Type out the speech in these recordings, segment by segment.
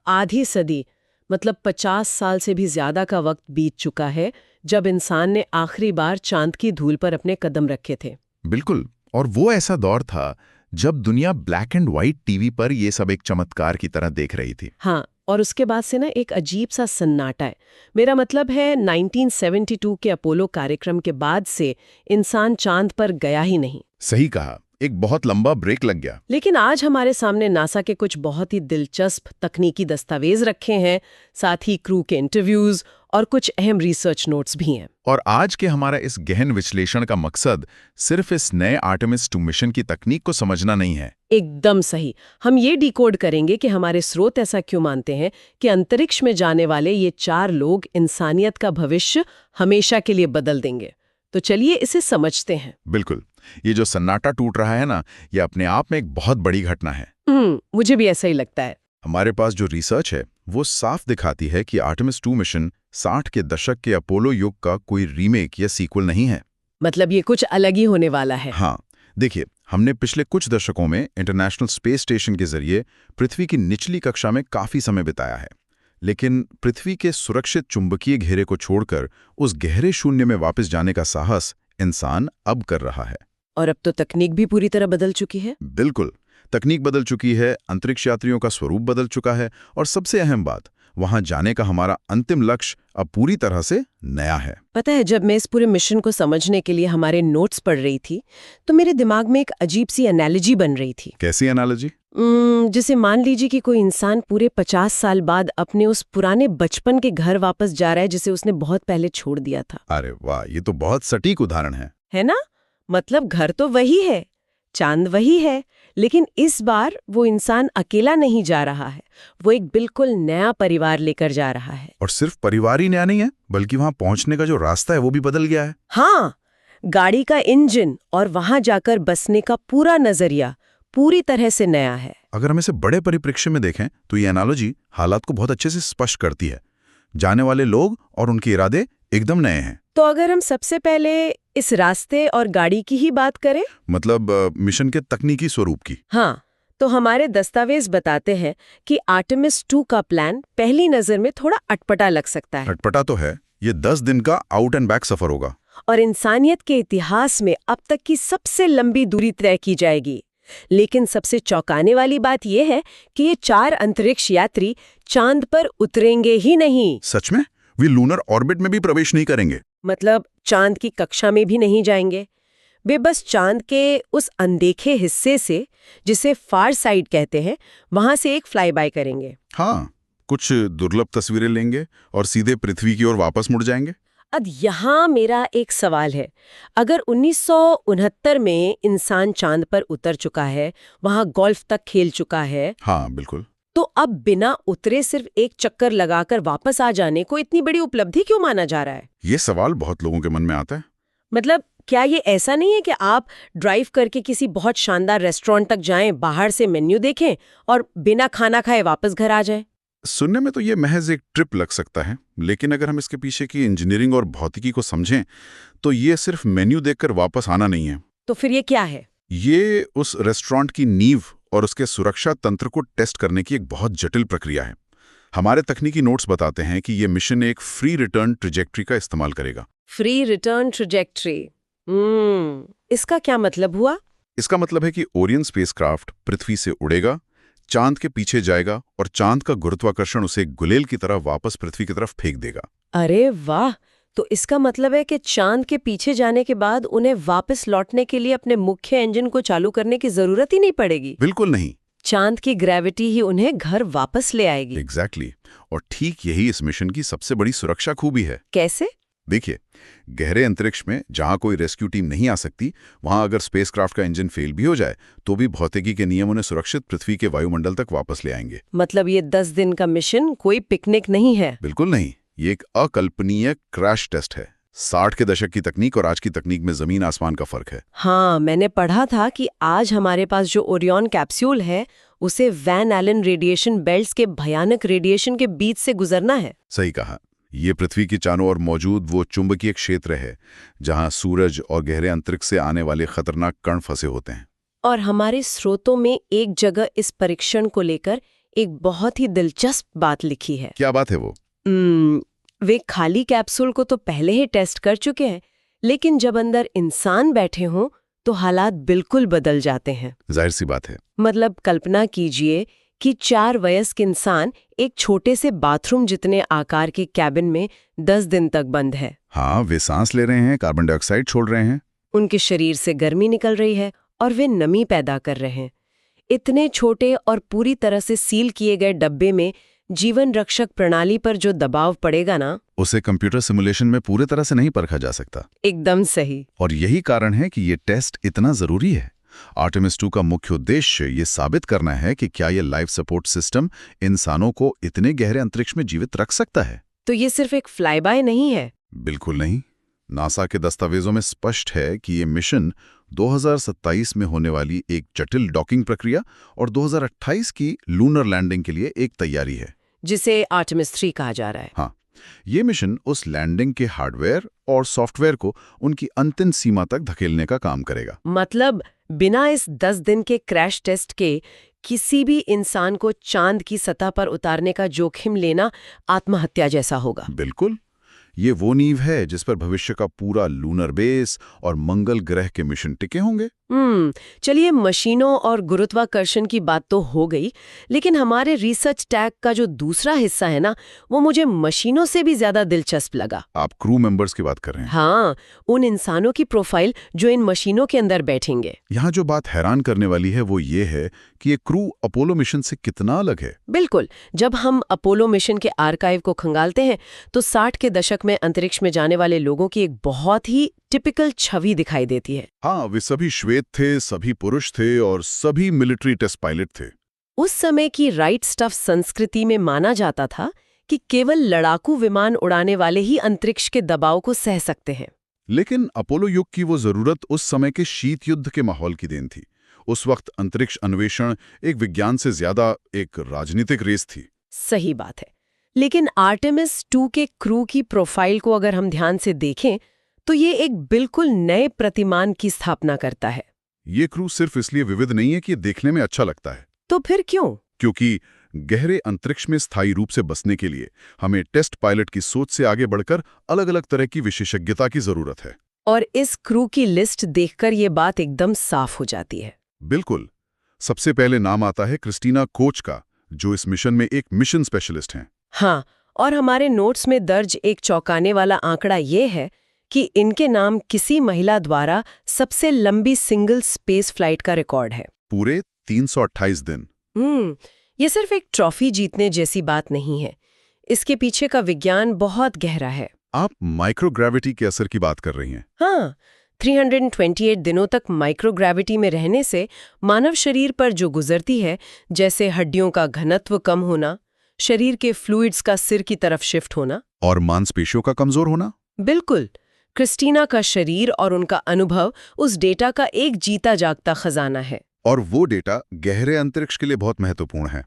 आधी सदी, मतलब 50 साल से भी ज्यादा का वक्त बीत चुका है जब इंसान ने आखिरी बार चांद की धूल पर अपने कदम रखे थे। बिल्कुल। और वो ऐसा दौर था जब दुनिया ब्लैक एंड व्हाइट टीवी पर ये सब एक चमत्कार की तरह देख रही थी। हाँ, और उसके बाद से ना एक अजीब सा सन्नाटा है। मेरा मतलब है 1972 के अपोलो कार्यक्रम के बाद से इंसान चांद पर गया ही नहीं। सही कहा, एक बहुत लंबा ब्रेक लग गया। लेकिन आज हमारे सामने नासा के कुछ बहुत ही दिलचस्प तकनीकी दस्तावेज रखे हैं, साथ ही क्रू के इंटरव्यूज और कुछ अहम रिसर्च नोट्स भी हैं। और आज के हमारा इस गहन विश्लेषण का मकसद सिर्फ इस नए आर्टेमिस 2 मिशन की तकनीक को समझना नहीं है। एकदम सही। हम ये डिकोड करेंगे कि हमारे स्रोत ऐसा क्यों मानते हैं कि अंतरिक्ष में जाने वाले ये 4 लोग इंसानियत का भविष्य हमेशा के लिए बदल देंगे। तो चलिए इसे समझते हैं। बिल्कुल। ये जो सन्नाटा टूट रहा है ना, ये अपने आप में एक बहुत बड़ी घटना है। मुझे भी ऐसा ही लगता है। हमारे पास जो रिसर्च है वो साफ दिखाती है कि आर्टेमिस 2 मिशन 60 के दशक के अपोलो युग का कोई रीमेक या सीक्वल नहीं है। मतलब ये कुछ अलग ही होने वाला है। हाँ, देखिए, हमने पिछले कुछ दशकों में इंटरनेशनल स्पेस स्टेशन के जरिए पृथ्वी की निचली कक्षा में काफी समय बिताया है, लेकिन पृथ्वी के सुरक्षित चुंबकीय घेरे को छोड़कर उस गहरे शून्य में वापस जाने का साहस इंसान अब कर रहा है। और अब तो तकनीक भी पूरी तरह बदल चुकी है। बिल्कुल, तकनीक बदल चुकी है, अंतरिक्ष यात्रियों का स्वरूप बदल चुका है, और सबसे अहम बात, वहां जाने का हमारा अंतिम लक्ष्य अब पूरी तरह से नया है। पता है, जब मैं इस पूरे मिशन को समझने के लिए हमारे नोट्स पढ़ रही थी तो मेरे दिमाग में एक अजीब सी एनालॉजी बन रही थी। कैसी एनालॉजी? जैसे मान लीजिए कि कोई इंसान पूरे 50 साल बाद अपने उस पुराने बचपन के घर वापस जा रहा है जिसे उसने बहुत पहले छोड़ दिया था। अरे वाह, ये तो बहुत सटीक उदाहरण है ना? मतलब घर तो वही है, चांद वही है, लेकिन इस बार वो इंसान अकेला नहीं जा रहा है, वो एक बिल्कुल नया परिवार लेकर जा रहा है। और सिर्फ परिवार ही नया नहीं है, बल्कि वहां पहुंचने का जो रास्ता है वो भी बदल गया है। हाँ, गाड़ी का इंजन और वहां जाकर बसने का पूरा नजरिया पूरी तरह से नया है। अगर हम इसे बड़े परिप्रेक्ष्य में देखें तो ये एनालॉजी हालात को बहुत अच्छे से स्पष्ट करती है। जाने वाले लोग और उनके इरादे एकदम नए हैं। तो अगर हम सबसे पहले इस रास्ते और गाड़ी की ही बात करें, मतलब मिशन के तकनीकी स्वरूप की। हाँ, तो हमारे दस्तावेज बताते हैं कि आर्टेमिस 2 का प्लान पहली नजर में थोड़ा अटपटा लग सकता है। अटपटा तो है, ये 10 दिन का आउट एंड बैक सफर होगा और इंसानियत के इतिहास में अब तक की सबसे लंबी दूरी तय की जाएगी। लेकिन सबसे चौंकाने वाली बात यह है कि ये 4 अंतरिक्ष यात्री चांद पर उतरेंगे ही नहीं। सच में? वे लूनर ऑर्बिट में भी प्रवेश नहीं करेंगे? मतलब चांद की कक्षा में भी नहीं जाएंगे। वे बस चांद के उस अनदेखे हिस्से से, जिसे फार साइड कहते हैं, वहां से एक फ्लाई बाय करेंगे। हाँ, कुछ दुर्लभ तस्वीरें लेंगे और सीधे पृथ्वी की ओर वापस मुड़ जाएंगे। अब यहाँ मेरा एक सवाल है, अगर 1969 में इंसान चांद पर उतर चुका है, वहां गोल्फ तक खेल चुका है, हाँ बिल्कुल, तो अब बिना उतरे सिर्फ एक चक्कर लगाकर वापस आ जाने को इतनी बड़ी उपलब्धि क्यों माना जा रहा है? ये सवाल बहुत लोगों के मन में आता है। मतलब क्या ये ऐसा नहीं है कि आप ड्राइव करके किसी बहुत शानदार रेस्टोरेंट तक जाएं, बाहर से मेन्यू देखें और बिना खाना खाए वापस घर आ जाएं? सुनने में तो ये महज एक ट्रिप लग सकता है, लेकिन अगर हम इसके पीछे की इंजीनियरिंग और भौतिकी को समझें तो ये सिर्फ मेन्यू देखकर वापस आना नहीं है। तो फिर ये क्या है? ये उस रेस्टोरेंट की नींव और उसके सुरक्षा तंत्र को टेस्ट करने की एक बहुत जटिल प्रक्रिया है। हमारे तकनीकी नोट्स बताते हैं कि ये मिशन एक फ्री रिटर्न ट्रेजेक्ट्री का इस्तेमाल करेगा। फ्री रिटर्न ट्रेजेक्ट्री, इसका क्या मतलब हुआ? इसका मतलब है कि ओरियन स्पेसक्राफ्ट पृथ्वी से उड़ेगा, चांद के पीछे जाएगा और चांद का गुरुत्वाकर्षण उसे गुलेल की तरह वापस पृथ्वी की तरफ फेंक देगा। अरे वाह! तो इसका मतलब है कि चांद के पीछे जाने के बाद उन्हें वापस लौटने के लिए अपने मुख्य इंजन को चालू करने की जरूरत ही नहीं पड़ेगी। बिल्कुल नहीं, चांद की ग्रेविटी ही उन्हें घर वापस ले आएगी। एग्जैक्टली। और ठीक यही इस मिशन की सबसे बड़ी सुरक्षा खूबी है। कैसे? देखिए, गहरे अंतरिक्ष में जहां कोई रेस्क्यू टीम नहीं आ सकती, वहां अगर स्पेसक्राफ्ट का इंजन फेल भी हो जाए तो भी भौतिकी के नियम उन्हें सुरक्षित पृथ्वी के वायुमंडल तक वापस ले आएंगे। मतलब ये 10 दिन का मिशन कोई पिकनिक नहीं है? बिल्कुल नहीं, ये एक अकल्पनीय क्रैश टेस्ट है। 60 के दशक की तकनीक और आज की तकनीक में जमीन आसमान का फर्क है। हाँ, मैंने पढ़ा था कि आज हमारे पास जो ओरियन कैप्सूल है उसे वैन एलन रेडिएशन बेल्ट्स के भयानक रेडिएशन के बीच से गुजरना है। सही कहा, ये पृथ्वी के चारों ओर मौजूद वो चुंबकीय क्षेत्र है जहां सूरज और गहरे अंतरिक्ष से आने वाले खतरनाक कण फंसे होते हैं। और हमारे स्रोतों में एक जगह इस परीक्षण को लेकर एक बहुत ही दिलचस्प बात लिखी है। क्या बात है वो? वे खाली कैप्सूल को तो पहले ही टेस्ट कर चुके हैं, लेकिन जब अंदर इंसान बैठे हों तो हालात बिल्कुल बदल जाते हैं। जाहिर सी बात है। मतलब कल्पना कीजिए कि 4 वयस्क इंसान एक छोटे से बाथरूम जितने आकार के कैबिन में 10 दिन तक बंद है। हाँ, वे सांस ले रहे हैं, कार्बन डाइऑक्साइड छोड़ रहे हैं। उनके शरीर से गर्मी निकल रही है और वे नमी पैदा कर रहे हैं। इतने छोटे और पूरी तरह से सील किए गए डब्बे में जीवन रक्षक प्रणाली पर जो दबाव पड़ेगा ना, उसे कंप्यूटर सिमुलेशन में पूरे तरह से नहीं परखा जा सकता। एकदम सही। और यही कारण है कि ये टेस्ट इतना जरूरी है। आर्टेमिस 2 का मुख्य उद्देश्य ये साबित करना है कि क्या ये लाइफ सपोर्ट सिस्टम इंसानों को इतने गहरे अंतरिक्ष में जीवित रख सकता है। तो ये सिर्फ एक फ्लाई बाय नहीं है? बिल्कुल नहीं। नासा के दस्तावेजों में स्पष्ट है कि ये मिशन 2027 में होने वाली एक जटिल डॉकिंग प्रक्रिया और 2028 की लूनर लैंडिंग के लिए एक तैयारी है, जिसे आर्टेमिस 3 कहा जा रहा है। हाँ, ये मिशन उस लैंडिंग के हार्डवेयर और सॉफ्टवेयर को उनकी अंतिम सीमा तक धकेलने का काम करेगा। मतलब बिना इस 10 दिन के क्रैश टेस्ट के किसी भी इंसान को चांद की सतह पर उतारने का जोखिम लेना आत्महत्या जैसा होगा। बिल्कुल। ये वो नींव है जिस पर भविष्य का पूरा लूनर बेस और मंगल ग्रह के मिशन टिके होंगे। चलिए, मशीनों और गुरुत्वाकर्षण की बात तो हो गई, लेकिन हमारे रिसर्च टैग का जो दूसरा हिस्सा है ना, वो मुझे मशीनों से भी ज्यादा दिलचस्प लगा। आप क्रू मेंबर्स की बात कर रहे हैं? हाँ, उन इंसानों की प्रोफाइल जो इन मशीनों के अंदर बैठेंगे। यहाँ जो बात हैरान करने वाली है वो ये है कि ये क्रू अपोलो मिशन से कितना अलग है। बिल्कुल। जब हम अपोलो मिशन के आर्काइव को खंगालते हैं तो 60 के दशक में अंतरिक्ष में जाने वाले लोगों की एक बहुत ही टिपिकल छवि दिखाई देती है। हाँ, वे सभी श्वेत थे, सभी पुरुष थे और सभी मिलिट्री टेस्ट पायलट थे। उस समय की राइट स्टफ संस्कृति में माना जाता था कि केवल लड़ाकू विमान उड़ाने वाले ही अंतरिक्ष के दबाव को सह सकते हैं। लेकिन अपोलो युग की वो जरूरत उस समय के शीत युद्ध के माहौल की देन थी। उस वक्त अंतरिक्ष अन्वेषण एक विज्ञान से ज्यादा एक राजनीतिक रेस थी। सही बात है। लेकिन आर्टेमिस 2 के क्रू की प्रोफाइल को अगर हम ध्यान से देखें तो ये एक बिल्कुल नए प्रतिमान की स्थापना करता है। ये क्रू सिर्फ इसलिए विविध नहीं है कि देखने में अच्छा लगता है। तो फिर क्यों? क्योंकि गहरे अंतरिक्ष में स्थायी रूप से बसने के लिए हमें टेस्ट पायलट की सोच से आगे बढ़कर अलग अलग तरह की विशेषज्ञता की जरूरत है। और इस क्रू की लिस्ट देखकर ये बात एकदम साफ हो जाती है। बिल्कुल। सबसे पहले नाम आता है क्रिस्टीना कोच का, जो इस मिशन में एक मिशन स्पेशलिस्ट हैं। हाँ, और हमारे नोट्स में दर्ज एक चौंकाने वाला आंकड़ा ये है कि इनके नाम किसी महिला द्वारा सबसे लंबी सिंगल स्पेस फ्लाइट का रिकॉर्ड है। पूरे 328 दिन। ये सिर्फ एक ट्रॉफी जीतने जैसी बात नहीं है। इसके पीछे का विज्ञान बहुत गहरा है। आप माइक्रोग्रेविटी के असर की बात कर रही हैं? हाँ, 328 दिनों तक माइक्रोग्रेविटी में रहने से मानव शरीर पर जो गुजरती है, जैसे हड्डियों का घनत्व कम होना, शरीर के फ्लूइड्स का सिर की तरफ शिफ्ट होना और मांसपेशियों का कमजोर होना। बिल्कुल। क्रिस्टीना का शरीर और उनका अनुभव उस डेटा का एक जीता जागता खजाना है। और वो डेटा गहरे अंतरिक्ष के लिए बहुत महत्वपूर्ण है।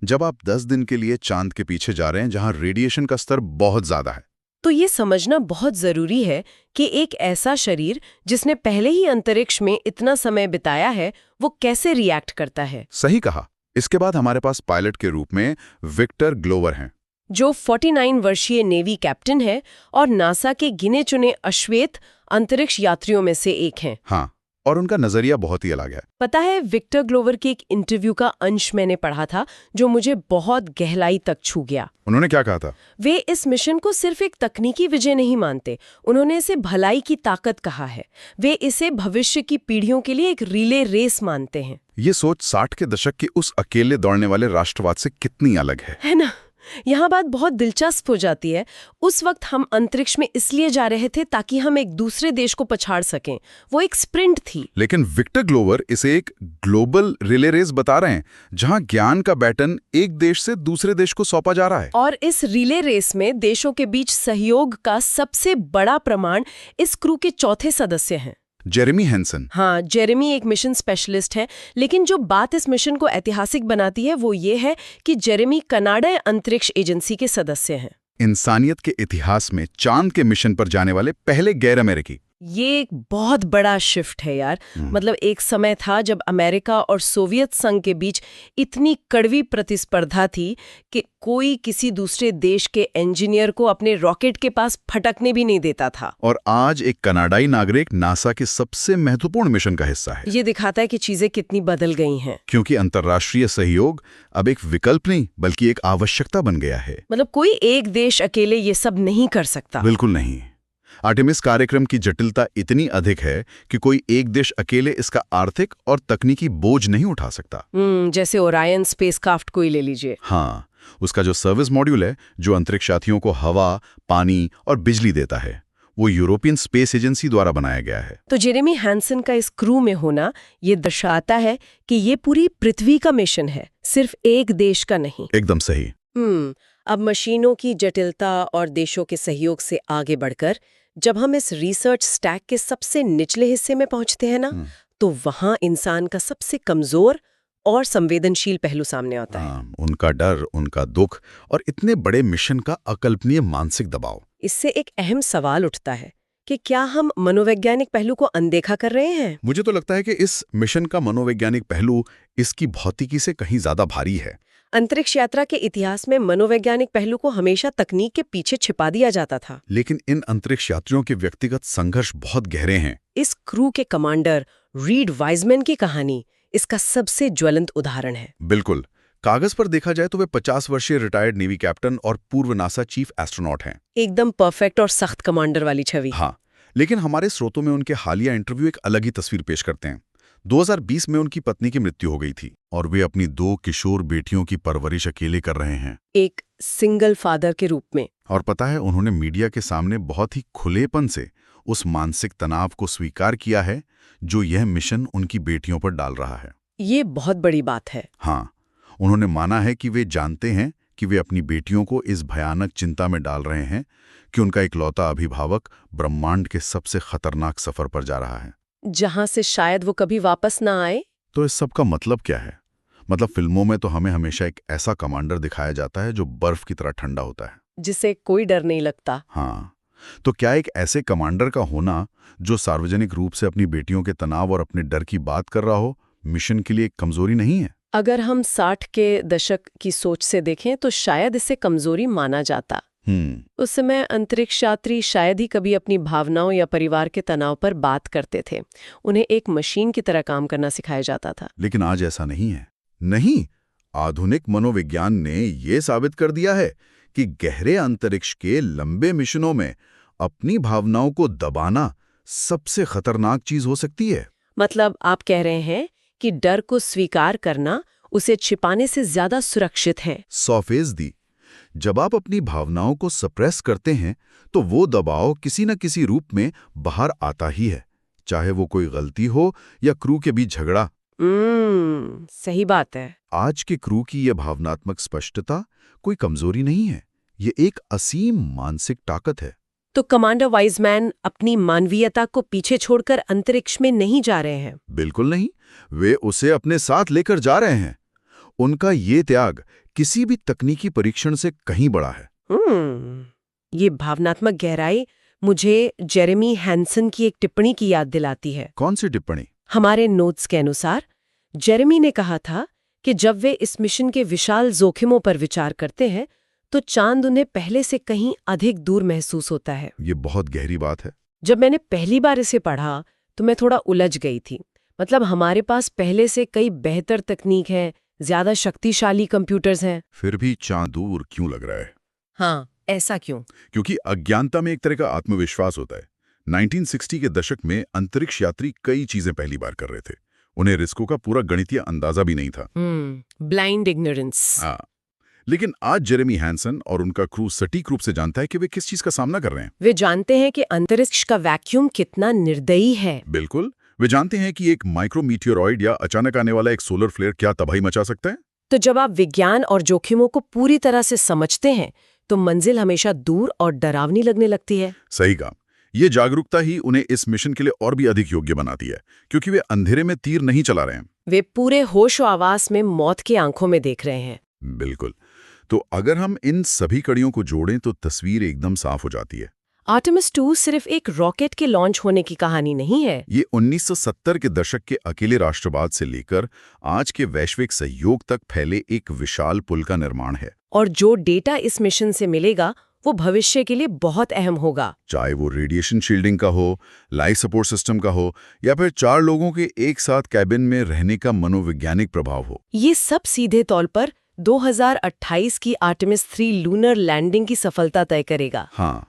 जब आप 10 दिन के लिए चांद के पीछे जा रहे हैं जहां रेडिएशन का स्तर बहुत ज्यादा है, तो ये समझना बहुत जरूरी है कि एक ऐसा शरीर जिसने पहले ही अंतरिक्ष में इतना समय बिताया है, वो कैसे रिएक्ट करता है। सही कहा। इसके बाद हमारे पास पायलट के रूप में विक्टर ग्लोवर हैं, जो 49 वर्षीय नेवी कैप्टन है और नासा के गिने चुने अश्वेत अंतरिक्ष यात्रियों में से एक हैं। हाँ, और उनका नजरिया बहुत ही अलग है। पता है, विक्टर ग्लोवर के एक इंटरव्यू का अंश मैंने पढ़ा था जो मुझे बहुत गहराई तक छू गया। उन्होंने क्या कहा था? वे इस मिशन को सिर्फ एक तकनीकी विजय नहीं मानते, उन्होंने इसे भलाई की ताकत कहा है। वे इसे भविष्य की पीढ़ियों के लिए एक रिले रेस मानते हैं। ये सोच 60 के दशक के उस अकेले दौड़ने वाले राष्ट्रवाद से कितनी अलग है ना? यहाँ बात बहुत दिलचस्प हो जाती है। उस वक्त हम अंतरिक्ष में इसलिए जा रहे थे ताकि हम एक दूसरे देश को पछाड़ सकें। वो एक स्प्रिंट थी। लेकिन विक्टर ग्लोवर इसे एक ग्लोबल रिले रेस बता रहे हैं, जहां ज्ञान का बैटन एक देश से दूसरे देश को सौंपा जा रहा है। और इस रिले रेस में देशों के बीच सहयोग का सबसे बड़ा प्रमाण इस क्रू के चौथे सदस्य हैं, जेरेमी हैंसन। हाँ, जेरेमी एक मिशन स्पेशलिस्ट है। लेकिन जो बात इस मिशन को ऐतिहासिक बनाती है वो ये है कि जेरेमी कनाडा अंतरिक्ष एजेंसी के सदस्य हैं। इंसानियत के इतिहास में चांद के मिशन पर जाने वाले पहले गैर अमेरिकी। ये एक बहुत बड़ा शिफ्ट है यार। मतलब एक समय था जब अमेरिका और सोवियत संघ के बीच इतनी कड़वी प्रतिस्पर्धा थी कि कोई किसी दूसरे देश के इंजीनियर को अपने रॉकेट के पास फटकने भी नहीं देता था। और आज एक कनाडाई नागरिक नासा के सबसे महत्वपूर्ण मिशन का हिस्सा है। ये दिखाता है कि चीजें कितनी बदल गई हैं। क्योंकि अंतर्राष्ट्रीय सहयोग अब एक विकल्प नहीं बल्कि एक आवश्यकता बन गया है। मतलब कोई एक देश अकेले ये सब नहीं कर सकता। बिल्कुल नहीं। आर्टेमिस कार्यक्रम की जटिलता इतनी अधिक है कि कोई एक देश अकेले इसका आर्थिक और तकनीकी बोझ नहीं उठा सकता। जैसे ओरायन स्पेसक्राफ्ट को ही ले लीजिए। हाँ, उसका जो सर्विस मॉड्यूल है, जो अंतरिक्ष यात्रियों को हवा, पानी और बिजली देता है, वो यूरोपियन स्पेस एजेंसी द्वारा बनाया गया है। तो जेरेमी हैंसन का इस क्रू में होना ये दर्शाता है कि ये पूरी पृथ्वी का मिशन है, सिर्फ एक देश का नहीं। एकदम सही। अब मशीनों की जटिलता और देशों के सहयोग से आगे बढ़कर जब हम इस रिसर्च स्टैक के सबसे निचले हिस्से में पहुंचते हैं ना, तो वहां इंसान का सबसे कमजोर और संवेदनशील पहलू सामने आता है। उनका डर, उनका दुख और इतने बड़े मिशन का अकल्पनीय मानसिक दबाव। इससे एक अहम सवाल उठता है कि क्या हम मनोवैज्ञानिक पहलू को अनदेखा कर रहे हैं? मुझे तो लगता है कि इस मिशन का मनोवैज्ञानिक पहलू इसकी भौतिकी से कहीं ज्यादा भारी है। अंतरिक्ष यात्रा के इतिहास में मनोवैज्ञानिक पहलू को हमेशा तकनीक के पीछे छिपा दिया जाता था। लेकिन इन अंतरिक्ष यात्रियों के व्यक्तिगत संघर्ष बहुत गहरे हैं। इस क्रू के कमांडर रीड वाइजमैन की कहानी इसका सबसे ज्वलंत उदाहरण है। बिल्कुल। कागज पर देखा जाए तो वे 50 वर्षीय रिटायर्ड नेवी कैप्टन और पूर्व नासा चीफ एस्ट्रोनॉट हैं। एकदम परफेक्ट और सख्त कमांडर वाली छवि। हाँ, लेकिन हमारे स्रोतों में उनके हालिया इंटरव्यू एक अलग ही तस्वीर पेश करते हैं। 2020 में उनकी पत्नी की मृत्यु हो गई थी और वे अपनी 2 किशोर बेटियों की परवरिश अकेले कर रहे हैं, एक सिंगल फादर के रूप में। और पता है, उन्होंने मीडिया के सामने बहुत ही खुलेपन से उस मानसिक तनाव को स्वीकार किया है जो यह मिशन उनकी बेटियों पर डाल रहा है। ये बहुत बड़ी बात है। हाँ, उन्होंने माना है कि वे जानते हैं कि वे अपनी बेटियों को इस भयानक चिंता में डाल रहे हैं कि उनका इकलौता अभिभावक ब्रह्मांड के सबसे खतरनाक सफर पर जा रहा है, जहां से शायद वो कभी वापस ना आए। तो इस सब का मतलब क्या है? मतलब फिल्मों में तो हमें हमेशा एक ऐसा कमांडर दिखाया जाता है जो बर्फ की तरह ठंडा होता है, जिसे कोई डर नहीं लगता। हाँ, तो क्या एक ऐसे कमांडर का होना जो सार्वजनिक रूप से अपनी बेटियों के तनाव और अपने डर की बात कर रहा हो, मिशन के लिए एक कमजोरी नहीं है? अगर हम 60 के दशक की सोच से देखें तो शायद इसे कमजोरी माना जाता। उस समय अंतरिक्ष यात्री शायद ही कभी अपनी भावनाओं या परिवार के तनाव पर बात करते थे। उन्हें एक मशीन की तरह काम करना सिखाया जाता था। लेकिन आज ऐसा नहीं है। नहीं, आधुनिक मनोविज्ञान ने ये साबित कर दिया है कि गहरे अंतरिक्ष के लंबे मिशनों में अपनी भावनाओं को दबाना सबसे खतरनाक चीज हो सकती है। मतलब आप कह रहे हैं कि डर को स्वीकार करना उसे छिपाने से ज्यादा सुरक्षित है? 100%। जब आप अपनी भावनाओं को सप्रेस करते हैं तो वो दबाव किसी न किसी रूप में बाहर आता ही है, चाहे वो कोई गलती हो या क्रू के बीच झगड़ा। सही बात है। आज के क्रू की यह भावनात्मक स्पष्टता कोई कमजोरी नहीं है, ये एक असीम मानसिक ताकत है। तो कमांडर वाइजमैन अपनी मानवीयता को पीछे छोड़कर अंतरिक्ष में नहीं जा रहे हैं? बिल्कुल नहीं, वे उसे अपने साथ लेकर जा रहे हैं। उनका ये त्याग किसी भी तकनीकी परीक्षण से कहीं बड़ा है। ये भावनात्मक गहराई मुझे जेरेमी हैंसन की एक टिप्पणी की याद दिलाती है। कौन सी टिप्पणी? हमारे नोट्स के अनुसार जेरेमी ने कहा था कि जब वे इस मिशन के विशाल जोखिमों पर विचार करते हैं तो चांद उन्हें पहले से कहीं अधिक दूर महसूस होता है। ये बहुत गहरी बात है। जब मैंने पहली बार इसे पढ़ा तो मैं थोड़ा उलझ गई थी। मतलब हमारे पास पहले से कई बेहतर तकनीक है, ज्यादा शक्तिशाली कंप्यूटर्स हैं, फिर भी चांद दूर क्यों लग रहा है? हाँ, ऐसा क्यों? क्योंकि अज्ञानता में एक तरह का आत्मविश्वास होता है। 1960 के दशक में अंतरिक्ष यात्री कई चीजें पहली बार कर रहे थे। उन्हें रिस्कों का पूरा गणितीय अंदाजा भी नहीं था। Blind ignorance. हाँ, लेकिन आज जेरेमी हैंसन और उनका क्रू सटीक रूप से जानता है कि वे किस चीज का सामना कर रहे हैं। वे जानते हैं कि अंतरिक्ष का वैक्यूम कितना निर्दयी है। बिल्कुल, वे जानते हैं कि एक माइक्रोमीटियोरॉइड या अचानक आने वाला एक सोलर फ्लेयर क्या तबाही मचा सकता है। तो जब आप विज्ञान और जोखिमों को पूरी तरह से समझते हैं तो मंजिल हमेशा दूर और डरावनी लगने लगती है। सही कहा। ये जागरूकता ही उन्हें इस मिशन के लिए और भी अधिक योग्य बनाती है, क्योंकि वे अंधेरे में तीर नहीं चला रहे हैं। वे पूरे होश और आवास में मौत की आंखों में देख रहे हैं। बिल्कुल। तो अगर हम इन सभी कड़ियों को जोड़ें तो तस्वीर एकदम साफ हो जाती है। आर्टेमिस 2 सिर्फ एक रॉकेट के लॉन्च होने की कहानी नहीं है। ये 1970 के दशक के अकेले राष्ट्रवाद से लेकर आज के वैश्विक सहयोग तक फैले एक विशाल पुल का निर्माण है। और जो डेटा इस मिशन से मिलेगा वो भविष्य के लिए बहुत अहम होगा। चाहे वो रेडिएशन शील्डिंग का हो, लाइफ सपोर्ट सिस्टम का हो, या फिर 4 लोगों के एक साथ कैबिन में रहने का मनोवैज्ञानिक प्रभाव हो। ये सब सीधे तौर पर 2028 की आर्टेमिस 3 लूनर लैंडिंग की सफलता तय करेगा। हाँ,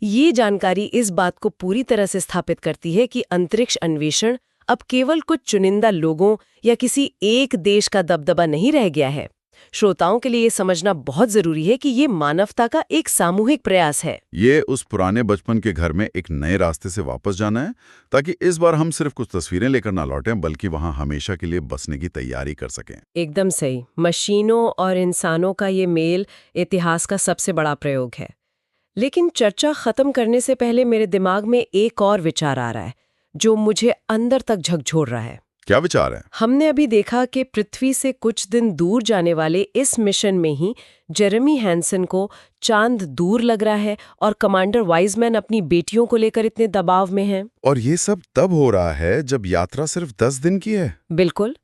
ये जानकारी इस बात को पूरी तरह से स्थापित करती है कि अंतरिक्ष अन्वेषण अब केवल कुछ चुनिंदा लोगों या किसी एक देश का दबदबा नहीं रह गया है। श्रोताओं के लिए ये समझना बहुत जरूरी है कि ये मानवता का एक सामूहिक प्रयास है। ये उस पुराने बचपन के घर में एक नए रास्ते से वापस जाना है, ताकि इस बार हम सिर्फ कुछ तस्वीरें लेकर ना लौटें, बल्कि वहां हमेशा के लिए बसने की तैयारी कर सकें। एकदम सही। मशीनों और इंसानों का ये मेल इतिहास का सबसे बड़ा प्रयोग है। लेकिन चर्चा खत्म करने से पहले मेरे दिमाग में एक और विचार आ रहा है जो मुझे अंदर तक झकझोर रहा है। क्या विचार है? हमने अभी देखा कि पृथ्वी से कुछ दिन दूर जाने वाले इस मिशन में ही जेरेमी हैंसन को चांद दूर लग रहा है और कमांडर वाइजमैन अपनी बेटियों को लेकर इतने दबाव में हैं। और ये सब तब हो रहा है जब यात्रा सिर्फ 10 दिन की है। बिल्कुल।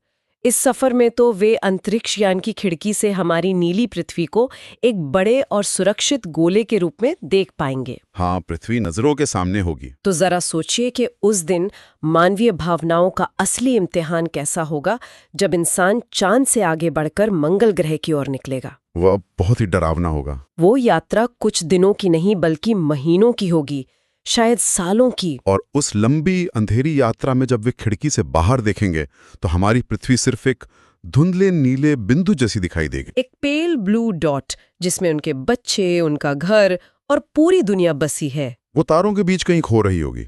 इस सफर में तो वे अंतरिक्ष यान की खिड़की से हमारी नीली पृथ्वी को एक बड़े और सुरक्षित गोले के रूप में देख पाएंगे। हाँ, पृथ्वी नजरों के सामने होगी। तो जरा सोचिए कि उस दिन मानवीय भावनाओं का असली इम्तिहान कैसा होगा जब इंसान चांद से आगे बढ़कर मंगल ग्रह की ओर निकलेगा। वह बहुत ही डरावना होगा। वो यात्रा कुछ दिनों की नहीं बल्कि महीनों की होगी, शायद सालों की। और उस लंबी अंधेरी यात्रा में जब वे खिड़की से बाहर देखेंगे तो हमारी पृथ्वी सिर्फ एक धुंधले नीले बिंदु जैसी दिखाई देगी। एक पेल ब्लू डॉट जिसमें उनके बच्चे, उनका घर और पूरी दुनिया बसी है। वो तारों के बीच कहीं खो रही होगी।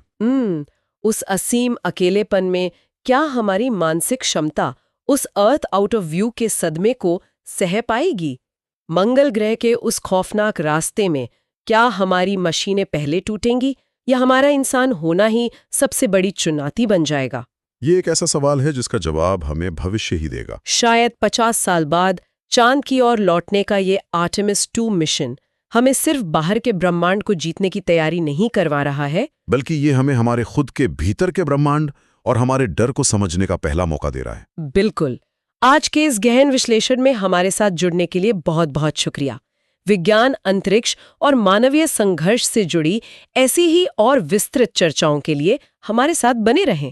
उस असीम अकेलेपन में क्या हमारी मानसिक क्षमता उस अर्थ आउट ऑफ व्यू के सदमे को सह पाएगी? मंगल ग्रह के उस खौफनाक रास्ते में क्या हमारी मशीनें पहले टूटेंगी या हमारा इंसान होना ही सबसे बड़ी चुनौती बन जाएगा? ये एक ऐसा सवाल है जिसका जवाब हमें भविष्य ही देगा। शायद 50 साल बाद चांद की ओर लौटने का ये आर्टेमिस 2 मिशन हमें सिर्फ बाहर के ब्रह्मांड को जीतने की तैयारी नहीं करवा रहा है, बल्कि ये हमें हमारे खुद के भीतर के ब्रह्मांड और हमारे डर को समझने का पहला मौका दे रहा है। बिल्कुल। आज के इस गहन विश्लेषण में हमारे साथ जुड़ने के लिए बहुत बहुत शुक्रिया। विज्ञान, अंतरिक्ष और मानवीय संघर्ष से जुड़ी ऐसी ही और विस्तृत चर्चाओं के लिए हमारे साथ बने रहें।